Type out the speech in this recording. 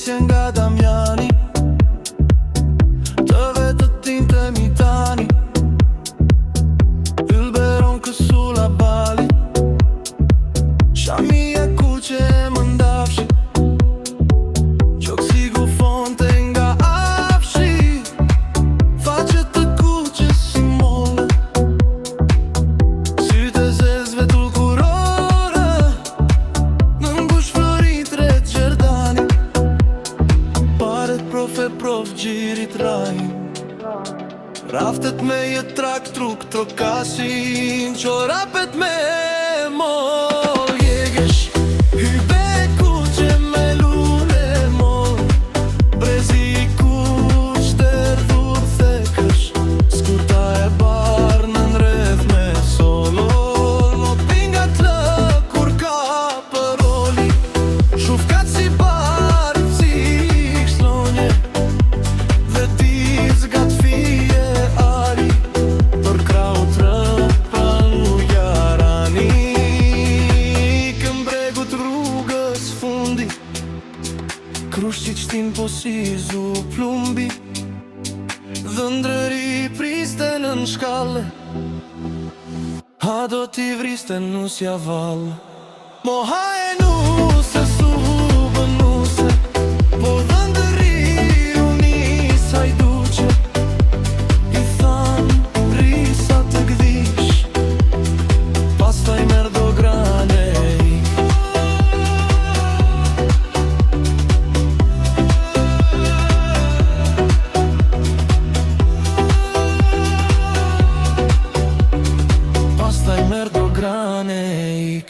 Shpresje nga Damjani, të vetë tintemi tani. Ylberon kësulla bali, shami e kuqe e më ndafshi. Gjoksigu fonte nga afshi, faqet të kuqe si molle. Sytë e zezve tulkurore, në ngush florit ret Gjerdani. Paret profe prof gjirit rajin, raftet me jetrak truk trokasin, qorapet me mol jegesh. Hybe kuqe me lule mol, brezi i kuq derdhur thekësh. Skuta e bar në nreth me solo, lo pingat lë kur ka përoli. Shufkat si bar si slonje, dhe tiz gat fije ari, për kraut rëpan u jarani. Këmbregut rrugës fundi, krushqit shtin po si zu plumbi. Dhëndrëri priste në shkalle, ha do t'i vriste nusja valle. Moha e nuse su bënuse, po dhëndëri uni sajduqe. I than risa të gdhish, pastaj merë do grane ik. Pastaj merë do grane ik.